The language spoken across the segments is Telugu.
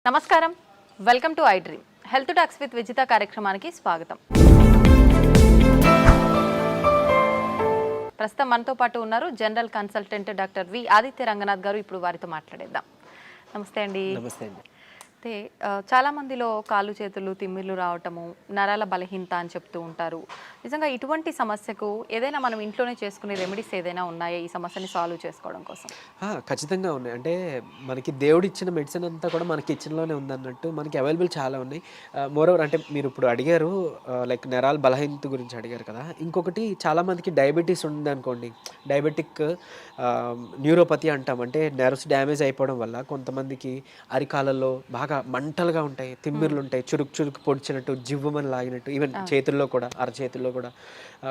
నమస్కారం, welcome to I dream. Health talks with Vijitha కార్యక్రమానికి స్వాగతం. ప్రస్తుతం మనతో పాటు ఉన్నారు general consultant doctor V Aditya Ranganath గారు. ఇప్పుడు వారితో మాట్లాడేద్దాం. నమస్తే అండి. నమస్తే అండి. అయితే చాలా మందిలో కాళ్ళు చేతులు తిమ్మిర్లు రావటము, నరాల బలహీనత అని చెప్తూ ఉంటారు. నిజంగా ఇటువంటి సమస్యకు ఏదైనా మనం ఇంట్లోనే చేసుకునే రెమెడీస్ ఏదైనా ఉన్నాయా ఈ సమస్యని సాల్వ్ చేసుకోవడం కోసం? ఖచ్చితంగా ఉన్నాయి. అంటే మనకి దేవుడు ఇచ్చిన మెడిసిన్ అంతా కూడా మన కిచెన్లోనే ఉందన్నట్టు మనకి అవైలబుల్ చాలా ఉన్నాయి. మోరోవర్ అంటే మీరు ఇప్పుడు అడిగారు లైక్ నరాల బలహీనత గురించి అడిగారు కదా. ఇంకొకటి చాలామందికి డయాబెటీస్ ఉంది అనుకోండి. డయాబెటిక్ న్యూరోపతి అంటాం. అంటే నర్వ్స్ డ్యామేజ్ అయిపోవడం వల్ల కొంతమందికి అరికాలలో బాగా మంటలుగా ఉంటాయి, తిమ్మిర్లు ఉంటాయి, చురుకు చురుకు పొడిచినట్టు, జివ్వమని లాగినట్టు, ఈవెన్ చేతుల్లో కూడా అరచేతుల్లో కూడా.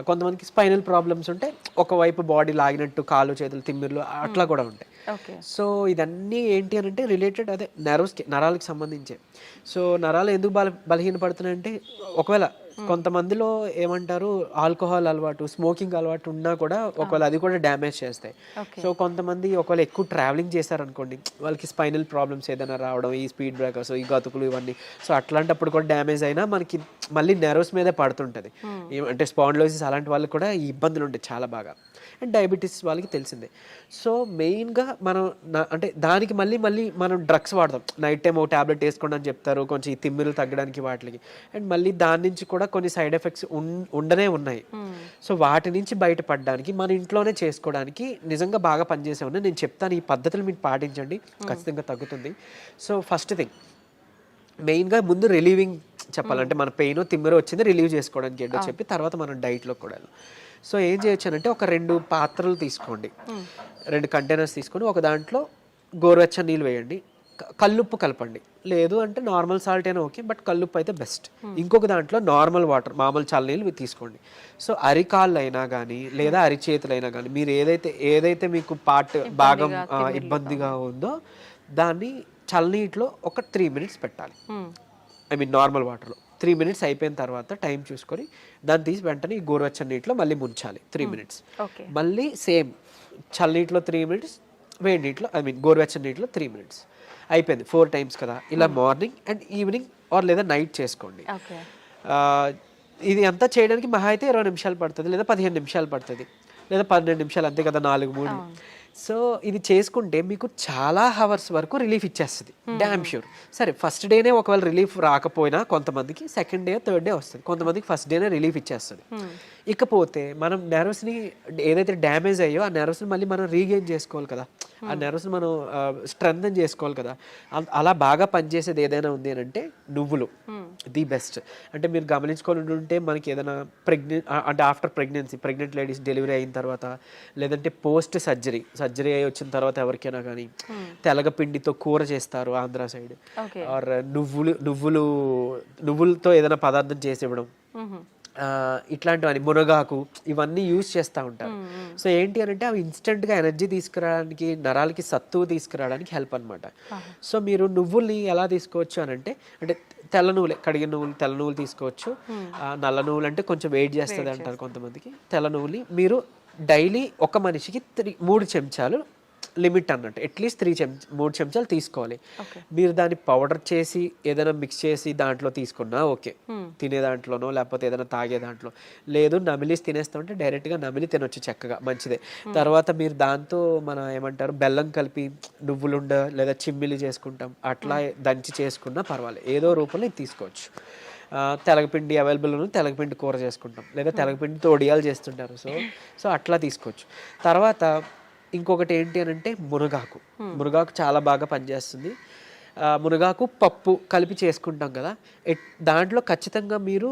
కొంతమందికి స్పైనల్ ప్రాబ్లమ్స్ ఉంటాయి, ఒకవైపు బాడీ లాగినట్టు కాళ్ళు చేతులు తిమ్మిర్లు అట్లా కూడా ఉంటాయి. సో ఇదన్నీ ఏంటి అని అంటే రిలేటెడ్ అదే నరాలకి సంబంధించే. సో నరాలు ఎందుకు బలహీనపడుతున్నాయంటే ఒకవేళ కొంతమందిలో ఏమంటారు ఆల్కహాల్ అలవాటు, స్మోకింగ్ అలవాటు ఉన్నా కూడా ఒకవేళ అది కూడా డ్యామేజ్ చేస్తాయి. సో కొంతమంది ఒకవేళ ఎక్కువ ట్రావెలింగ్ చేశారనుకోండి, వాళ్ళకి స్పైనల్ ప్రాబ్లమ్స్ ఏదైనా రావడం, ఈ స్పీడ్ బ్రేకర్స్, ఈ గతుకులు ఇవన్నీ. సో అట్లాంటప్పుడు కూడా డ్యామేజ్ అయినా మనకి మళ్ళీ నెర్వ్స్ మీదే పడుతుంటుంది. అంటే స్పాండిలోసిస్ అలాంటి వాళ్ళకి కూడా ఈ ఇబ్బందులు ఉంటాయి చాలా బాగా. అండ్ డయాబెటీస్ వాళ్ళకి తెలిసిందే. సో మెయిన్గా మనం అంటే దానికి మళ్ళీ మనం డ్రగ్స్ వాడతాం. నైట్ టైం ఒక ట్యాబ్లెట్ వేసుకోండి అని చెప్తారు, కొంచెం ఈ తిమ్మిర్లు తగ్గడానికి వాటికి. అండ్ మళ్ళీ దాని నుంచి కూడా కొన్ని సైడ్ ఎఫెక్ట్స్ ఉండనే ఉన్నాయి. సో వాటి నుంచి బయటపడడానికి మన ఇంట్లోనే చేసుకోవడానికి నిజంగా బాగా పనిచేసే ఉన్నాయి. నేను చెప్తాను, ఈ పద్ధతులు మీరు పాటించండి, ఖచ్చితంగా తగ్గుతుంది. సో ఫస్ట్ థింగ్ మెయిన్గా ముందు రిలీవింగ్ చెప్పాలంటే మన పెయిన్ తిమ్మిర వచ్చింది రిలీవ్ చేసుకోవడానికి ఏంటో చెప్పి తర్వాత మనం డైట్లో కూడా. సో ఏం చేయొచ్చు అంటే ఒక 2 పాత్రలు తీసుకోండి, 2 కంటైనర్స్ తీసుకొని ఒక దాంట్లో గోరువెచ్చని నీళ్ళు వేయండి, కల్లుప్పు కలపండి. లేదు అంటే నార్మల్ సాల్ట్ అయినా ఓకే, బట్ కల్లుప్పు అయితే బెస్ట్. ఇంకొక దాంట్లో నార్మల్ వాటర్, మామూలు చల్లనీళ్ళు తీసుకోండి. సో అరికాళ్ళు అయినా కానీ లేదా అరిచేతులు అయినా కానీ మీరు ఏదైతే మీకు భాగం ఇబ్బందిగా ఉందో దాన్ని చల్లనీటిలో ఒక 3 minutes పెట్టాలి. ఐ మీన్ నార్మల్ వాటర్లో 3 minutes అయిపోయిన తర్వాత టైం చూసుకొని దాన్ని తీసి వెంటనే ఈ గోరువెచ్చని నీటిలో మళ్ళీ ముంచాలి 3 minutes. మళ్ళీ సేమ్ చల్లనీటిలో 3 minutes, వేడి నీటిలో ఐ మీన్ గోరువెచ్చని నీటిలో 3 minutes. అయిపోయింది 4 times కదా. ఇలా మార్నింగ్ అండ్ ఈవినింగ్ ఆర్ లేదా నైట్ చేసుకోండి. ఇది అంతా చేయడానికి మహా అయితే 20 నిమిషాలు పడుతుంది, లేదా 15 నిమిషాలు పడుతుంది, లేదా 12 నిమిషాలు, అంతే కదా, 4-3. సో ఇది చేసుకుంటే మీకు చాలా హవర్స్ వరకు రిలీఫ్ ఇచ్చేస్తుంది, డ్యామ్ ష్యూర్. సరే ఫస్ట్ డేనే ఒకవేళ రిలీఫ్ రాకపోయినా కొంతమందికి సెకండ్ డే థర్డ్ డే వస్తుంది, కొంతమందికి ఫస్ట్ డేనే రిలీఫ్ ఇచ్చేస్తుంది. ఇకపోతే మనం నెర్వ్స్ని ఏదైతే డ్యామేజ్ అయ్యో ఆ నెర్వ్స్ని మళ్ళీ మనం రీగెయిన్ చేసుకోవాలి కదా, ఆ నెర్వ్స్ని మనం స్ట్రెంథన్ చేసుకోవాలి కదా. అలా బాగా పనిచేసేది ఏదైనా ఉంది అని అంటే నువ్వులు ది బెస్ట్. అంటే మీరు గమనించుకొని ఉంటే మనకి ఏదైనా అంటే ఆఫ్టర్ ప్రెగ్నెంట్ లేడీస్ డెలివరీ అయిన తర్వాత, లేదంటే పోస్ట్ సర్జరీ అయి వచ్చిన తర్వాత ఎవరికైనా కానీ తెలగపిండితో కూర చేస్తారు ఆంధ్ర సైడ్, ఆర్ నువ్వులతో ఏదైనా పదార్థం చేసి ఇవ్వడం, ఇట్లాంటివన్నీ మునగాకు ఇవన్నీ యూజ్ చేస్తూ ఉంటారు. సో ఏంటి అని అంటే అవి ఇన్స్టెంట్గా ఎనర్జీ తీసుకురావడానికి, నరాలకి సత్తువు తీసుకురావడానికి హెల్ప్ అనమాట. సో మీరు నువ్వుల్ని ఎలా తీసుకోవచ్చు అని అంటే తెల్ల నువ్వులే, కడిగిన నువ్వులు, తెల్ల నువ్వులు తీసుకోవచ్చు. నల్ల నువ్వులు అంటే కొంచెం వెయిట్ చేస్తుంది అంటారు కొంతమందికి. తెల్ల నువ్వులు మీరు డైలీ ఒక మనిషికి 3 చెంచాలు లిమిట్ అన్నట్టు, అట్లీస్ట్ 3 చెంచాలు తీసుకోవాలి. మీరు దాన్ని పౌడర్ చేసి ఏదైనా మిక్స్ చేసి దాంట్లో తీసుకున్నా ఓకే, తినే దాంట్లోనో లేకపోతే ఏదైనా తాగే దాంట్లో. లేదు నమిలిసి తినేస్తామంటే డైరెక్ట్గా నమిలి తినొచ్చు, చక్కగా మంచిదే. తర్వాత మీరు దాంతో మన ఏమంటారు బెల్లం కలిపి నువ్వులుండ లేదా చిమ్మిలి చేసుకుంటాం, అట్లా దంచి చేసుకున్నా పర్వాలేదు, ఏదో రూపంలో ఇది తీసుకోవచ్చు. తెలగపిండి అవైలబుల్ ఉంది, తెలగపిండి కూర చేసుకుంటాం, లేదా తెలగపిండితో ఒడియాలు చేస్తుంటారు. సో అట్లా తీసుకోవచ్చు. తర్వాత ఇంకొకటి ఏంటి అని అంటే మునగాకు చాలా బాగా పనిచేస్తుంది. మునగాకు పప్పు కలిపి చేసుకుంటాం కదా, దాంట్లో ఖచ్చితంగా మీరు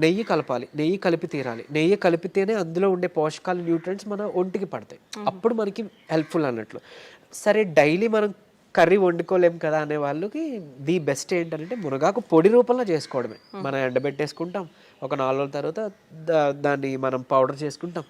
నెయ్యి కలపాలి, నెయ్యి కలిపి తీరాలి. నెయ్యి కలిపితేనే అందులో ఉండే పోషకాలు, న్యూట్రియంట్స్ మన ఒంటికి పడతాయి, అప్పుడు మనకి హెల్ప్ఫుల్ అన్నట్లు. సరే డైలీ మనం కర్రీ వండుకోలేం కదా అనే వాళ్ళకి ది బెస్ట్ ఏంటంటే మునగాకు పొడి రూపంలో చేసుకోవడమే. మనం ఎండబెట్టేసుకుంటాం, ఒక 4 రోజుల తర్వాత దాన్ని మనం పౌడర్ చేసుకుంటాం.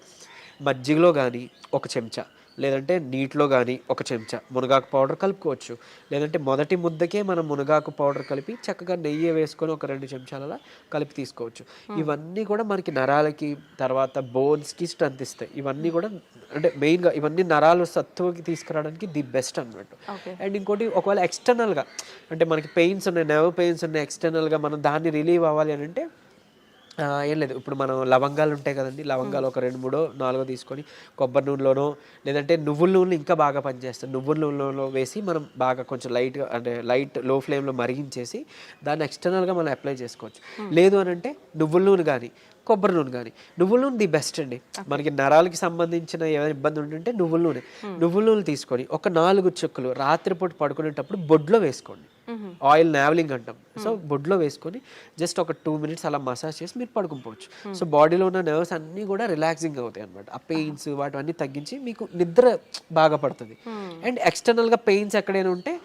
మజ్జిగలో కానీ 1 చెంచా, లేదంటే నీటిలో కానీ ఒక చెంచా మునగాకు పౌడర్ కలుపుకోవచ్చు. లేదంటే మొదటి ముద్దకే మనం మునగాకు పౌడర్ కలిపి చక్కగా నెయ్యి వేసుకొని ఒక 2 చెంచాలలా కలిపి తీసుకోవచ్చు. ఇవన్నీ కూడా మనకి నరాలకి తర్వాత బోన్స్కి స్ట్రెంత్ ఇస్తాయి. ఇవన్నీ కూడా అంటే మెయిన్గా ఇవన్నీ నరాలు సత్తువకి తీసుకురావడానికి ది బెస్ట్ అన్నట్టు. అండ్ ఇంకోటి ఒకవేళ ఎక్స్టర్నల్గా అంటే మనకి పెయిన్స్ ఉన్నాయి, నెర్వ్ పెయిన్స్ ఉన్నాయి, ఎక్స్టర్నల్గా మనం దాన్ని రిలీవ్ అవ్వాలి అని అంటే ఏం లేదు. ఇప్పుడు మనం లవంగాలు ఉంటాయి కదండి, లవంగాలు ఒక 2, 3, 4 తీసుకొని కొబ్బరి నూనెలోనో లేదంటే నువ్వుల నూనె ఇంకా బాగా పనిచేస్తుంది. నువ్వుల నూనెలో వేసి మనం బాగా కొంచెం లైట్గా అంటే లైట్ లో ఫ్లేమ్లో మరిగించేసి దాన్ని ఎక్స్టర్నల్గా మనం అప్లై చేసుకోవచ్చు. లేదు అని అంటే నువ్వుల నూనె కానీ కొబ్బరి నూనె కానీ. నువ్వుల నూనె ది బెస్ట్ అండి. మనకి నరాలకి సంబంధించిన ఏమైనా ఇబ్బంది ఉంటుంటే నువ్వుల నూనె తీసుకొని ఒక 4 చుక్కలు రాత్రిపూట పడుకునేటప్పుడు బొడ్లో వేసుకోండి. ఆయిల్ నావలింగ్ అంటాం. సో బొడ్లో వేసుకొని జస్ట్ ఒక 2 మినిట్స్ అలా మసాజ్ చేసి మీరు పడుకోవచ్చు. సో బాడీలో ఉన్న నర్వ్స్ అన్నీ కూడా రిలాక్సింగ్ అవుతాయి అనమాట. ఆ పెయిన్స్ వాటివన్నీ తగ్గించి మీకు నిద్ర బాగా పడుతుంది. అండ్ ఎక్స్టర్నల్గా పెయిన్స్ ఎక్కడైనా ఉంటే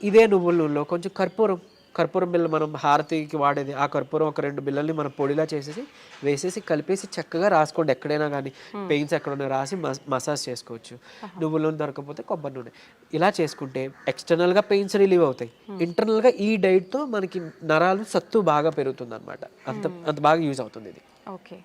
ఇదే నువ్వుల నూనెలో కొంచెం కర్పూరం బిళ్ళ మనం హారతికి వాడేది, ఆ కర్పూరం ఒక 2 బిళ్ళల్ని మనం పొడిలా చేసేసి వేసేసి కలిపేసి చక్కగా రాసుకోండి. ఎక్కడైనా కానీ పెయిన్స్ ఎక్కడైనా రాసి మసాజ్ చేసుకోవచ్చు. నువ్వుల నూనె దొరకకపోతే కొబ్బరి నూనె ఇలా చేసుకుంటే ఎక్స్టర్నల్గా పెయిన్స్ రిలీవ్ అవుతాయి. ఇంటర్నల్గా ఈ డైట్తో మనకి నరాలు సత్తు బాగా పెరుగుతుంది అనమాట. అంత బాగా యూజ్ అవుతుంది ఇది. ఓకే.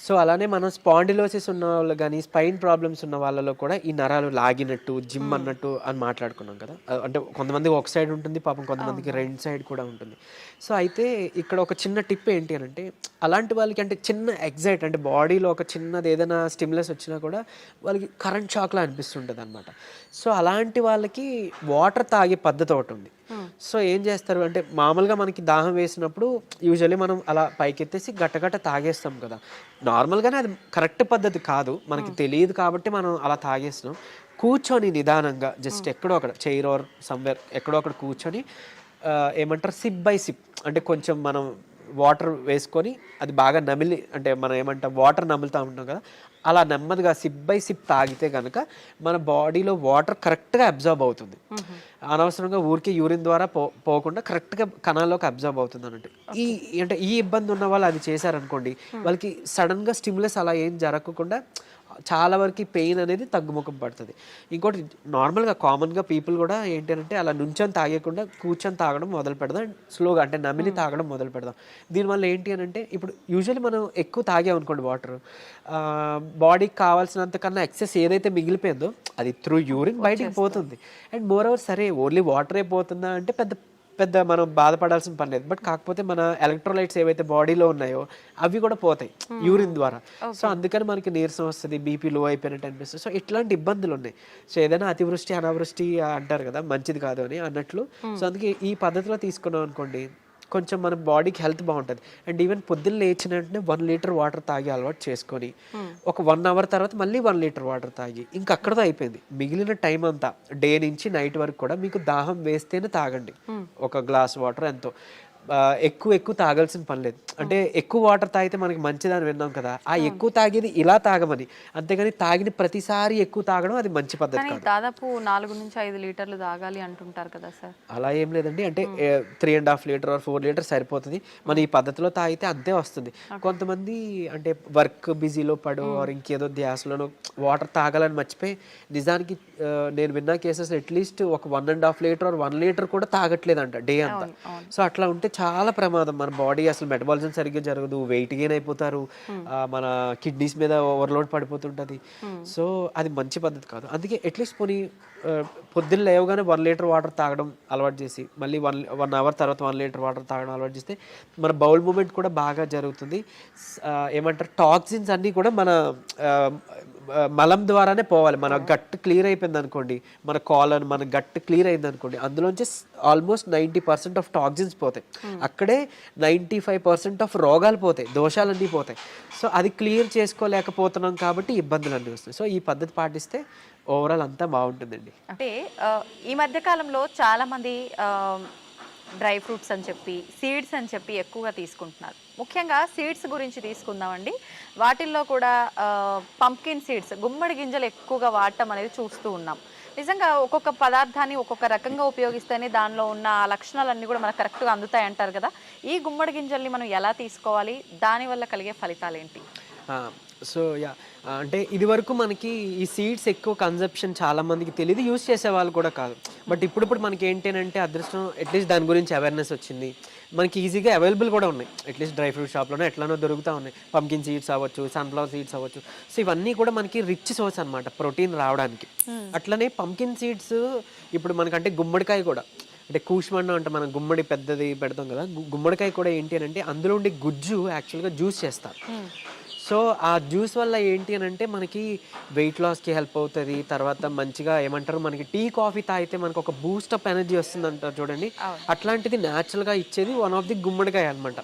సో అలానే మనం స్పాండిలోసిస్ ఉన్న వాళ్ళు కానీ స్పైన్ ప్రాబ్లమ్స్ ఉన్న వాళ్ళలో కూడా ఈ నరాలు లాగినట్టు జిమ్ అన్నట్టు అని మాట్లాడుకున్నాం కదా. అంటే కొంతమందికి ఒక సైడ్ ఉంటుంది, పాపం కొంతమందికి 2 సైడ్ కూడా ఉంటుంది. సో అయితే ఇక్కడ ఒక చిన్న టిప్ ఏంటి అని అంటే అలాంటి వాళ్ళకి అంటే చిన్న ఎగ్జైట్ అంటే బాడీలో ఒక చిన్నది ఏదైనా స్టిమ్యులస్ వచ్చినా కూడా వాళ్ళకి కరెంట్ షాక్లా అనిపిస్తుంటుంది అనమాట. సో అలాంటి వాళ్ళకి వాటర్ తాగే పద్ధతి ఒకటి ఉంది. సో ఏం చేస్తారు అంటే మామూలుగా మనకి దాహం వేసినప్పుడు యూజువల్లీ మనం అలా పైకెత్తేసి గట్టగట్ట తాగేస్తాం కదా. నార్మల్గానే అది కరెక్ట్ పద్ధతి కాదు, మనకి తెలియదు కాబట్టి మనం అలా తాగేస్తున్నాం. కూర్చొని నిదానంగా జస్ట్ ఎక్కడో అక్కడ చైర్ ఆర్ సమ్వేర్ ఎక్కడో అక్కడ కూర్చొని ఏమంటారు సిప్ బై సిప్ అంటే కొంచెం మనం వాటర్ వేసుకొని అది బాగా నమిలి అంటే మనం ఏమంటాం వాటర్ నములుతూ ఉంటాం కదా, అలా నెమ్మదిగా సిప్ బై సిప్ తాగితే కనుక మన బాడీలో వాటర్ కరెక్ట్గా అబ్జర్బ్ అవుతుంది. అనవసరంగా ఊరికి యూరిన్ ద్వారా పోకుండా కరెక్ట్గా కణాల్లోకి అబ్జర్బ్ అవుతుంది అన్నట్టు. అంటే ఈ ఇబ్బంది ఉన్న వాళ్ళు అది చేశారనుకోండి, వాళ్ళకి సడన్గా స్టిమ్యులస్ అలా ఏం జరగకుండా చాలా వరకు పెయిన్ అనేది తగ్గుముఖం పడుతుంది. ఇంకోటి నార్మల్గా కామన్గా పీపుల్ కూడా ఏంటంటే అలా నుంచొని తాగకుండా కూర్చొని తాగడం మొదలు పెడదాం, స్లోగా అంటే నమిలి తాగడం మొదలు పెడదాం. దీనివల్ల ఏంటి అని అంటే ఇప్పుడు యూజువల్లీ మనం ఎక్కువ తాగామనుకోండి వాటర్, బాడీకి కావాల్సినంత కన్నా ఎక్సెస్ ఏదైతే మిగిలిపోయిందో అది త్రూ యూరిన్ బయటికి పోతుంది. అండ్ మోర్ ఓవర్ సరే ఓన్లీ వాటరే పోతుందా అంటే పెద్ద మనం బాధపడాల్సిన పని లేదు. బట్ కాకపోతే మన ఎలక్ట్రోలైట్స్ ఏవైతే బాడీలో ఉన్నాయో అవి కూడా పోతాయి యూరిన్ ద్వారా. సో అందుకని మనకి నీరసం వస్తుంది, బీపీ లో అయిపోయినట్టు అనిపిస్తుంది. సో ఇట్లాంటి ఇబ్బందులు ఉన్నాయి. సో ఏదైనా అతివృష్టి అనావృష్టి అంటారు కదా, మంచిది కాదు అని అన్నట్లు. సో అందుకే ఈ పద్ధతిలో తీసుకున్నాం అనుకోండి కొంచెం మన బాడీకి హెల్త్ బాగుంటుంది. అండ్ ఈవెన్ పొద్దున్న లేచిన వెంటనే 1 లీటర్ వాటర్ తాగి అలవాటు చేసుకొని ఒక 1 అవర్ తర్వాత మళ్ళీ 1 లీటర్ వాటర్ తాగి ఇంకా అక్కడతో అయిపోయింది. మిగిలిన టైం అంతా డే నుంచి నైట్ వరకు కూడా మీకు దాహం వేస్తేనే తాగండి. ఒక గ్లాస్ వాటర్ ఎంతో, ఎక్కువ తాగాల్సిన పని లేదు. అంటే ఎక్కువ వాటర్ తాగితే మనకి మంచిదని విన్నాం కదా, ఆ ఎక్కువ తాగేది ఇలా తాగమని, అంతేగాని తాగిన ప్రతిసారి ఎక్కువ తాగడం అది మంచి పద్ధతి కాదు. దాదాపు 4 నుంచి 5 లీటర్లు తాగాలి అంటుంటారు కదా సార్. అలా ఏం లేదండి, అంటే 3.5 లీటర్ ఆర్ 4 లీటర్ సరిపోతుంది. మన ఈ పద్ధతిలో తాగితే అంతే వస్తుంది. కొంతమంది అంటే వర్క్ బిజీలో పడో ఇంకేదో ధ్యాసలోనో వాటర్ తాగాలని మర్చిపోయి నిజానికి నేను విన్న కేసెస్ అట్లీస్ట్ ఒక 1.5 లీటర్ ఆర్ 1 లీటర్ కూడా తాగట్లేదంట డే అంతా. సో అట్లా ఉంటే చాలా ప్రమాదం. మన బాడీ అసలు మెటబాలిజం సరిగ్గా జరగదు, వెయిట్ గెయిన్ అయిపోతారు, మన కిడ్నీస్ మీద ఓవర్లోడ్ పడిపోతుంటుంది. సో అది మంచి పద్ధతి కాదు. అందుకే అట్లీస్ట్ పోనీ పొద్దున్న లేవగానే 1 లీటర్ వాటర్ తాగడం అలవాటు చేసి మళ్ళీ 1 అవర్ తర్వాత 1 లీటర్ వాటర్ తాగడం అలవాటు చేస్తే మన బౌల్ మూమెంట్ కూడా బాగా జరుగుతుంది. ఏమంటారు టాక్సిన్స్ అన్నీ కూడా మన మలం ద్వారానే పోవాలి. మన గట్ క్లియర్ అయిపోయింది అనుకోండి, మన కాలన్ మన గట్ క్లియర్ అయింది అనుకోండి, అందులోంచి ఆల్మోస్ట్ 90% ఆఫ్ టాక్సిన్స్ పోతాయి. అక్కడే 95% ఆఫ్ రోగాలు పోతాయి, దోషాలన్నీ పోతాయి. సో అది క్లియర్ చేసుకోలేకపోతున్నాం కాబట్టి ఇబ్బందులు అన్నీ వస్తాయి. సో ఈ పద్ధతి పాటిస్తే ఓవరాల్ అంతా బాగుంటుందండి. అంటే ఈ మధ్య కాలంలో చాలా మంది డ్రై ఫ్రూట్స్ అని చెప్పి సీడ్స్ అని చెప్పి ఎక్కువగా తీసుకుంటున్నారు. ముఖ్యంగా సీడ్స్ గురించి తీసుకుందామండి. వాటిల్లో కూడా పంప్కిన్ సీడ్స్, గుమ్మడి గింజలు ఎక్కువగా వాడటం అనేది చూస్తూ ఉన్నాం. నిజంగా ఒక్కొక్క పదార్థాన్ని ఒక్కొక్క రకంగా ఉపయోగిస్తేనే దానిలో ఉన్న లక్షణాలన్నీ కూడా మనకు కరెక్ట్గా అందుతాయి అంటారు కదా. ఈ గుమ్మడి గింజల్ని మనం ఎలా తీసుకోవాలి, దానివల్ల కలిగే ఫలితాలు ఏంటి? సో యా అంటే ఇది వరకు మనకి ఈ సీడ్స్ ఎక్కువ కన్జప్షన్ చాలా మందికి తెలియదు, యూస్ చేసే వాళ్ళు కూడా కాదు. బట్ ఇప్పుడు మనకి ఏంటంటే అదృష్టం, అట్లీస్ట్ దాని గురించి అవేర్నెస్ వచ్చింది, మనకి ఈజీగా అవైలబుల్ కూడా ఉన్నాయి. అట్లీస్ట్ డ్రై ఫ్రూట్ షాప్లోనే ఎట్లానో దొరుకుతూ ఉన్నాయి. పంకిన్ సీడ్స్ అవ్వచ్చు, సన్ఫ్లవర్ సీడ్స్ అవ్వచ్చు. సో ఇవన్నీ కూడా మనకి రిచ్ సోర్స్ అనమాట ప్రోటీన్ రావడానికి. అట్లనే పంకిన్ సీడ్స్ ఇప్పుడు మనకంటే గుమ్మడికాయ కూడా, అంటే కూష్మన్నం అంటే మనం గుమ్మడి పెద్దది పెడతాం కదా, గుమ్మడికాయ కూడా ఏంటి అని అంటే అందులో ఉండే గుజ్జు యాక్చువల్గా జ్యూస్ చేస్తారు. సో ఆ జ్యూస్ వల్ల ఏంటి అని అంటే మనకి వెయిట్ లాస్కి హెల్ప్ అవుతుంది. తర్వాత మంచిగా ఏమంటారు, మనకి టీ కాఫీ తాగితే మనకు ఒక బూస్టప్ ఎనర్జీ వస్తుంది అంటారు చూడండి, అట్లాంటిది న్యాచురల్గా ఇచ్చేది వన్ ఆఫ్ ది గుమ్మడికాయ అనమాట.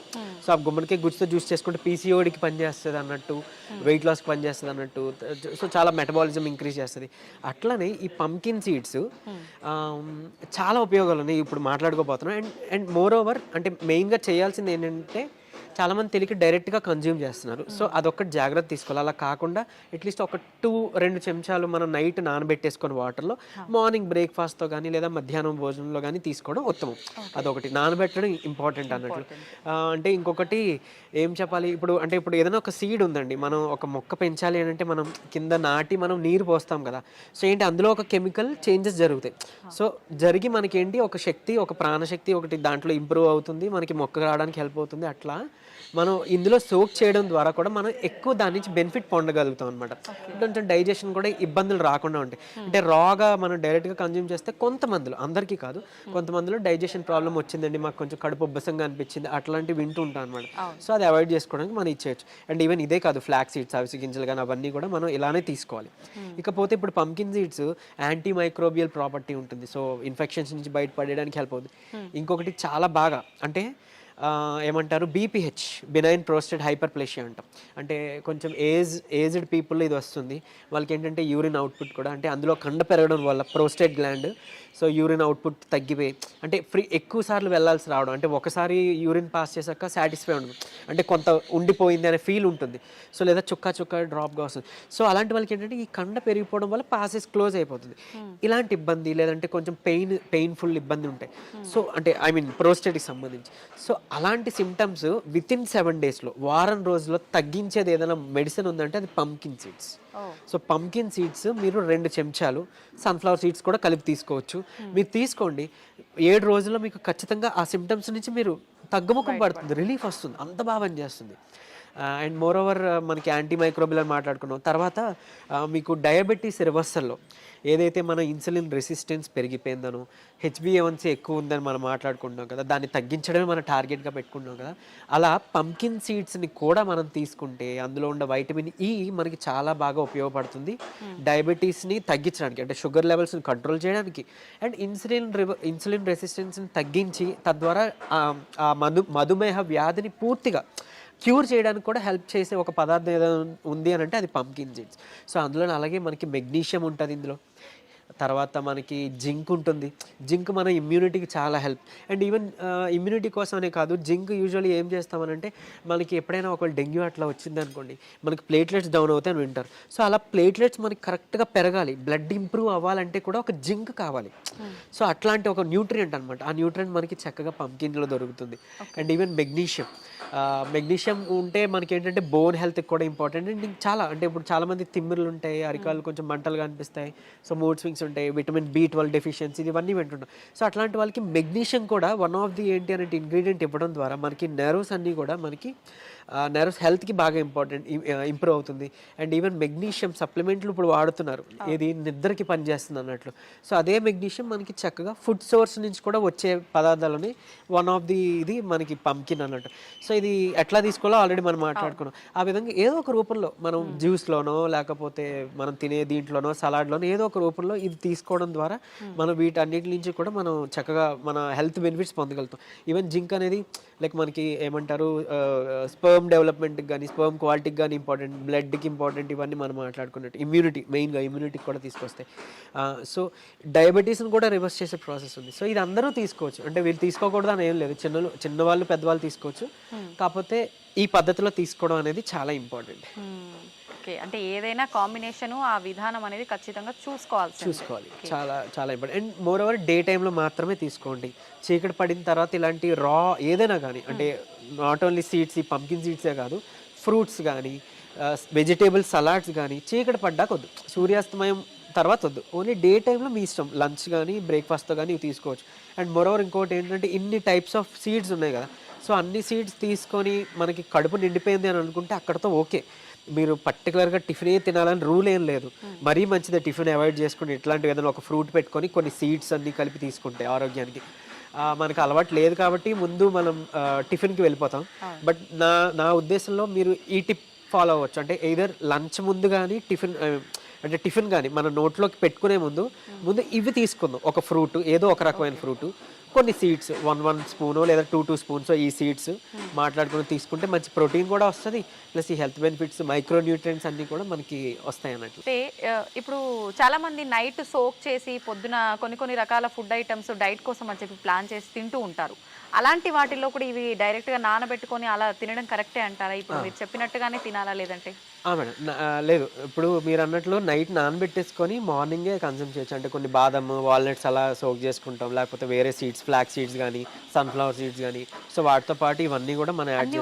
సో ఆ గుమ్మడికాయ గుజ్జుతో జ్యూస్ చేసుకుంటే పీసీఓడికి పనిచేస్తుంది అన్నట్టు, వెయిట్ లాస్కి పనిచేస్తుంది అన్నట్టు. సో చాలా మెటబాలిజం ఇంక్రీజ్ చేస్తుంది. అట్లనే ఈ పంకిన్ సీడ్స్ చాలా ఉపయోగాలు ఉన్నాయి, ఇప్పుడు మాట్లాడుకోబోతున్నాం. అండ్ మోర్ ఓవర్ అంటే మెయిన్గా చేయాల్సింది ఏంటంటే చాలామంది తెలియక డైరెక్ట్గా కన్జ్యూమ్ చేస్తున్నారు. సో అదొక్కటి జాగ్రత్త తీసుకోవాలి. అలా కాకుండా అట్లీస్ట్ ఒక 2 చెంచాలు మనం నైట్ నానబెట్టేసుకొని వాటర్లో మార్నింగ్ బ్రేక్ఫాస్ట్తో కానీ లేదా మధ్యాహ్నం భోజనంలో కానీ తీసుకోవడం ఉత్తమం. అదొకటి, నానబెట్టడం ఇంపార్టెంట్ అన్నట్లు. అంటే ఇంకొకటి ఏం చెప్పాలి, ఇప్పుడు ఏదైనా ఒక సీడ్ ఉందండి, మనం ఒక మొక్క పెంచాలి అని అంటే మనం కింద నాటి మనం నీరు పోస్తాం కదా. సో ఏంటి, అందులో ఒక కెమికల్ చేంజెస్ జరుగుతాయి. సో జరిగి మనకేంటి ఒక శక్తి, ఒక ప్రాణశక్తి ఒకటి దాంట్లో ఇంప్రూవ్ అవుతుంది, మనకి మొక్క రావడానికి హెల్ప్ అవుతుంది. అట్లా మనం ఇందులో సోక్ చేయడం ద్వారా కూడా మనం ఎక్కువ దాని నుంచి బెనిఫిట్ పొందగలుగుతాం అనమాట. కొంచెం డైజెషన్ కూడా ఇబ్బందులు రాకుండా ఉంటాయి. అంటే రాగా మనం డైరెక్ట్గా కన్జ్యూమ్ చేస్తే కొంతమందిలో, అందరికీ కాదు, కొంతమందిలో డైజెషన్ ప్రాబ్లం వచ్చిందండి, మాకు కొంచెం కడుపు ఉబ్బసంగా అనిపించింది, అట్లాంటివి వింటూ ఉంటాం అనమాట. సో అది అవాయిడ్ చేసుకోవడానికి మనం ఇచ్చేయచ్చు. అండ్ ఈవెన్ ఇదే కాదు, ఫ్లాక్ సీడ్స్, అవిసె గింజలు కానీ అవన్నీ కూడా మనం ఇలానే తీసుకోవాలి. ఇకపోతే ఇప్పుడు pumpkin seeds anti microbial property ఉంటుంది. సో ఇన్ఫెక్షన్స్ నుంచి బయటపడడానికి హెల్ప్ అవుతుంది. ఇంకొకటి చాలా బాగా అంటే ఏమంటారు, బీపీహెచ్, బినైన్ ప్రోస్టేట్ హైపర్ప్లేషియా అంటాం. అంటే కొంచెం ఏజ్డ్ పీపుల్ ఇది వస్తుంది. వాళ్ళకి ఏంటంటే యూరిన్ అవుట్పుట్ కూడా, అంటే అందులో కండ పెరగడం వల్ల prostate gland, so urine output తగ్గిపోయి అంటే ఎక్కువ సార్లు వెళ్ళాల్సి రావడం, అంటే ఒకసారి యూరిన్ పాస్ చేశాక సాటిస్ఫై ఉండదు, అంటే కొంత ఉండిపోయింది అనే ఫీల్ ఉంటుంది. సో లేదా చుక్క డ్రాప్గా వస్తుంది. సో అలాంటి వాళ్ళకి ఏంటంటే ఈ కండ పెరిగిపోవడం వల్ల పాసెస్ క్లోజ్ అయిపోతుంది. ఇలాంటి ఇబ్బంది లేదంటే కొంచెం పెయిన్ఫుల్ ఇబ్బంది ఉంటాయి. సో అంటే ప్రోస్టేట్కి సంబంధించి. సో అలాంటి సిమ్టమ్స్ వితిన్ 7 daysలో, వారం రోజుల్లో తగ్గించేది ఏదైనా మెడిసిన్ ఉందంటే అది pumpkin seeds. So pumpkin seeds మీరు 2 చెంచాలు, సన్ఫ్లవర్ సీడ్స్ కూడా కలిపి తీసుకోవచ్చు. మీరు తీసుకోండి, 7 రోజుల్లో మీకు ఖచ్చితంగా ఆ సిమ్టమ్స్ నుంచి మీరు తగ్గుముఖం పడుతుంది, రిలీఫ్ వస్తుంది, అంత బాగా పనిచేస్తుంది. అండ్ మోర్ ఓవర్ మనకి యాంటీ మైక్రోబియల్ అని మాట్లాడుకున్నాం. తర్వాత మీకు డయాబెటీస్ రివర్సల్లో ఏదైతే మన ఇన్సులిన్ రెసిస్టెన్స్ పెరిగిపోయిందనో, హెచ్బిఏవన్సీ ఎక్కువ ఉందని మనం మాట్లాడుకుంటున్నాం కదా, దాన్ని తగ్గించడమే మన టార్గెట్గా పెట్టుకుంటున్నాం కదా, అలా పంకిన్ సీడ్స్ని కూడా మనం తీసుకుంటే అందులో ఉన్న వైటమిన్ ఈ మనకి చాలా బాగా ఉపయోగపడుతుంది డయాబెటీస్ని తగ్గించడానికి, అంటే షుగర్ లెవెల్స్ని కంట్రోల్ చేయడానికి, అండ్ ఇన్సులిన్ రెసిస్టెన్స్ని తగ్గించి తద్వారా ఆ మధుమేహ వ్యాధిని పూర్తిగా క్యూర్ చేయడానికి కూడా హెల్ప్ చేసే ఒక పదార్థం ఏదైనా ఉంది అని అంటే అది పంకిన్ సీడ్స్. సో అందులో అలాగే మనకి మెగ్నీషియం ఉంటుంది ఇందులో, తర్వాత మనకి జింక్ ఉంటుంది. జింక్ మన ఇమ్యూనిటీకి చాలా హెల్ప్. అండ్ ఈవెన్ ఇమ్యూనిటీ కోసమనే కాదు, జింక్ యూజువల్లీ ఏం చేస్తామనంటే మనకి ఎప్పుడైనా ఒక డెంగ్యూ అట్లా వచ్చింది అనుకోండి, మనకి ప్లేట్లెట్స్ డౌన్ అవుతాయని వింటారు. సో అలా ప్లేట్లెట్స్ మనకి కరెక్ట్గా పెరగాలి, బ్లడ్ ఇంప్రూవ్ అవ్వాలంటే కూడా ఒక జింక్ కావాలి. సో అట్లాంటి ఒక న్యూట్రియంట్ అనమాట, ఆ న్యూట్రియంట్ మనకి చక్కగా పంకిన్లో దొరుకుతుంది. అండ్ ఈవెన్ మెగ్నీషియం ఉంటే మనకి ఏంటంటే బోన్ హెల్త్కి కూడా ఇంపార్టెంట్. అండ్ చాలా అంటే ఇప్పుడు చాలామంది తిమ్మిర్లు ఉంటాయి, అరికాలు కొంచెం మంటలుగా అనిపిస్తాయి, సో మూడ్ స్వింగ్స్ ఉంటాయి, విటమిన్ B12 డెఫిషియన్సీ, ఇవన్నీ వింటుంటాం. సో అట్లాంటి వాళ్ళకి మెగ్నీషియం కూడా వన్ ఆఫ్ ది ఏంటి అంటే ఇంగ్రీడియంట్ ఇవ్వడం ద్వారా మనకి నెర్వ్స్ అన్నీ కూడా మనకి నెర్వ్స్ హెల్త్కి బాగా ఇంప్రూవ్ అవుతుంది. అండ్ ఈవెన్ మెగ్నీషియం సప్లిమెంట్లు ఇప్పుడు వాడుతున్నారు, ఇది నిద్రకి పనిచేస్తుంది అన్నట్లు. సో అదే మెగ్నీషియం మనకి చక్కగా ఫుడ్ సోర్స్ నుంచి కూడా వచ్చే పదార్థాలని వన్ ఆఫ్ ది ఇది మనకి పంకిన్ అన్నట్టు. సో ఇది ఎట్లా తీసుకోవాలో ఆల్రెడీ మనం మాట్లాడుకున్నాం. ఆ విధంగా ఏదో ఒక రూపంలో మనం జ్యూస్లోనో లేకపోతే మనం తినే దీంట్లోనో సలాడ్లోనో ఏదో ఒక రూపంలో ఇది తీసుకోవడం ద్వారా మనం వీటన్నిటి నుంచి కూడా మనం చక్కగా మన హెల్త్ బెనిఫిట్స్ పొందగలుగుతాం. ఈవెన్ జింక్ అనేది లైక్ మనకి ఏమంటారు, స్పర్మ్ డెవలప్మెంట్కి కానీ స్పర్మ్ క్వాలిటీకి కానీ ఇంపార్టెంట్, బ్లడ్కి ఇంపార్టెంట్, ఇవన్నీ మనం మాట్లాడుకున్నట్టు ఇమ్యూనిటీ, మెయిన్గా ఇమ్యూనిటీకి కూడా తీసుకొస్తాయి. సో డయాబెటీస్ని కూడా రివర్స్ చేసే ప్రాసెస్ ఉంది. సో ఇది అందరూ తీసుకోవచ్చు, అంటే వీళ్ళు తీసుకోకూడదు అని ఏం లేదు, చిన్నవాళ్ళు పెద్దవాళ్ళు తీసుకోవచ్చు. కాకపోతే ఈ పద్ధతిలో తీసుకోవడం అనేది చాలా ఇంపార్టెంట్. ఓకే, అంటే ఏదైనా కాంబినేషన్ ఆ విధానం అనేది ఖచ్చితంగా చూసుకోవాలి. చాలా చాలా important. And more over day టైంలో మాత్రమే తీసుకోండి. చీకటి పడిన తర్వాత ఇలాంటి రా ఏదైనా కానీ, అంటే నాట్ ఓన్లీ సీడ్స్, ఈ పంకిన్ సీడ్సే కాదు, ఫ్రూట్స్ కానీ వెజిటేబుల్ సలాడ్స్ కానీ చీకటి పడ్డాక వద్దు, సూర్యాస్తమయం తర్వాత వద్దు. ఓన్లీ డే టైంలో మీ ఇష్టం, లంచ్ కానీ బ్రేక్ఫాస్ట్తో కానీ ఇవి తీసుకోవచ్చు. అండ్ మోరోవర్ ఇంకోటి ఏంటంటే ఇన్ని టైప్స్ ఆఫ్ సీడ్స్ ఉన్నాయి కదా, సో అన్ని సీడ్స్ తీసుకొని మనకి కడుపు నిండిపోయింది అని అనుకుంటే అక్కడతో ఓకే. మీరు పర్టికులర్గా టిఫినే తినాలని రూల్ ఏం లేదు. మరీ మంచిదే టిఫిన్ అవాయిడ్ చేసుకుని ఇట్లాంటివి ఏదైనా ఒక ఫ్రూట్ పెట్టుకొని కొన్ని సీడ్స్ అన్నీ కలిపి తీసుకుంటే ఆరోగ్యానికి. మనకు అలవాటు లేదు కాబట్టి ముందు మనం టిఫిన్కి వెళ్ళిపోతాం. బట్ నా ఉద్దేశంలో మీరు ఈ టిప్ ఫాలో అవ్వచ్చు. అంటే ఎయిదర్ లంచ్ ముందు కానీ టిఫిన్ కానీ మన నోట్లోకి పెట్టుకునే ముందు ఇవి తీసుకుందాం. ఒక ఫ్రూట్, ఏదో ఒక రకమైన ఫ్రూట్, కొన్ని సీడ్స్, 1 స్పూనో లేదా 2 స్పూన్స్ ఈ సీడ్స్ మాట్లాడుకుని తీసుకుంటే మంచి ప్రోటీన్ కూడా వస్తుంది, ప్లస్ ఈ హెల్త్ బెనిఫిట్స్, మైక్రో న్యూట్రియంట్స్ అన్నీ కూడా మనకి వస్తాయి అన్నట్లు. అంటే ఇప్పుడు చాలా మంది నైట్ సోక్ చేసి పొద్దున కొన్ని రకాల ఫుడ్ ఐటమ్స్ డైట్ కోసం అని చెప్పి ప్లాన్ చేసి తింటూ ఉంటారు. అలాంటి వాటిల్లో కూడా ఇవి డైరెక్ట్గా నానబెట్టుకొని అలా తినడం కరెక్టే అంటారా? ఇప్పుడు మీరు చెప్పినట్టుగానే తినాలా లేదంటే? మేడం లేదు, ఇప్పుడు మీరు అన్నట్లు నైట్ నానబెట్టేసుకొని మార్నింగే కన్జ్యూమ్ చేయొచ్చు. అంటే కొన్ని బాదం, వాల్నట్స్ అలా సోక్ చేసుకుంటాం, లేకపోతే వేరే సీడ్స్, ఫ్లాక్ సీడ్స్ కానీ సన్ఫ్లవర్ సీడ్స్ కానీ, సో వాటితో పాటు ఇవన్నీ కూడా మనం యాడ్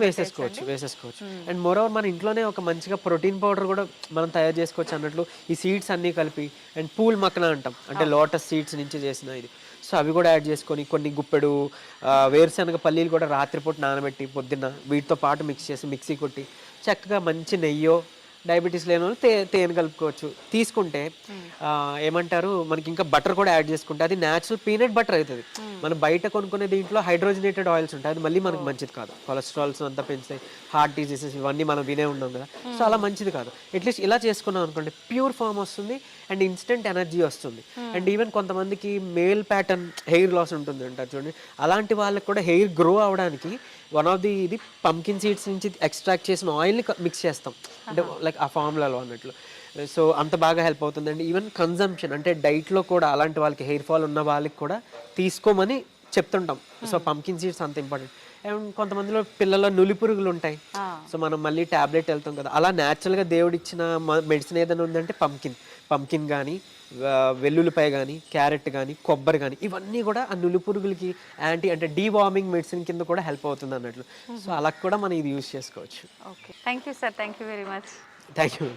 వేసేసుకోవచ్చు. అండ్ మోరోవర్ మన ఇంట్లోనే ఒక మంచిగా ప్రోటీన్ పౌడర్ కూడా మనం తయారు చేసుకోవచ్చు అన్నట్లు. ఈ సీడ్స్ అన్నీ కలిపి, అండ్ పూల్ మక్కన అంటాం, అంటే లోటస్ సీడ్స్ నుంచి చేసిన ఇది, సో అవి కూడా యాడ్ చేసుకొని కొన్ని గుప్పెడు వేరుశనగ పల్లీలు కూడా రాత్రిపూట నానబెట్టి పొద్దున్న వీటితో పాటు మిక్స్ చేసి మిక్సీ కొట్టి చక్కగా మంచి నెయ్యో, డయాబెటీస్ లేని వాళ్ళు తేనె కలుపుకోవచ్చు. తీసుకుంటే ఏమంటారు, మనకి ఇంకా బటర్ కూడా యాడ్ చేసుకుంటే అది న్యాచురల్ పీనట్ బటర్ అవుతుంది. మనం బయట కొనుక్కునే దీంట్లో హైడ్రోజనేటెడ్ ఆయిల్స్ ఉంటాయి, అది మళ్ళీ మనకు మంచిది కాదు. కొలెస్ట్రాల్స్ అంతా పెంచుతాయి, హార్ట్ డిసీజెస్ ఇవన్నీ మనం వినే ఉన్నాం కదా, సో అలా మంచిది కాదు. అట్లీస్ట్ ఇలా చేసుకున్నాం అనుకోండి, ప్యూర్ ఫామ్ వస్తుంది అండ్ ఇన్స్టెంట్ ఎనర్జీ వస్తుంది. అండ్ ఈవెన్ కొంతమందికి మేల్ ప్యాటర్న్ హెయిర్ లాస్ ఉంటుంది అంటారు చూడండి, అలాంటి వాళ్ళకి కూడా హెయిర్ గ్రో అవడానికి వన్ ఆఫ్ ఇది పంకిన్ సీడ్స్ నుంచి ఎక్స్ట్రాక్ట్ చేసిన ఆయిల్ని మిక్స్ చేస్తాం, అంటే లైక్ ఆ ఫార్ములాలో అన్నట్లు. సో అంత బాగా హెల్ప్ అవుతుందండి. ఈవెన్ కన్జంప్షన్ అంటే డైట్లో కూడా అలాంటి వాళ్ళకి హెయిర్ ఫాల్ ఉన్న వాళ్ళకి కూడా తీసుకోమని చెప్తుంటాం. సో పంకిన్ సీడ్స్ అంత ఇంపార్టెంట్. అండ్ కొంతమందిలో పిల్లల్లో నులి పురుగులు ఉంటాయి, సో మనం మళ్ళీ ట్యాబ్లెట్ వెళ్తాం కదా, అలా న్యాచురల్గా దేవుడు ఇచ్చిన మెడిసిన్ ఏదైనా ఉందంటే పంకిన్ కానీ, వెల్లుల్లిపాయ కానీ, క్యారెట్ కానీ, కొబ్బరి కానీ, ఇవన్నీ కూడా ఆ నులి పురుగులకి అంటే డీవార్మింగ్ మెడిసిన్ కింద కూడా హెల్ప్ అవుతుంది అన్నట్లు. సో అలా కూడా మనం ఇది యూజ్ చేసుకోవచ్చు. Okay, thank you sir, thank you very much. Thank you.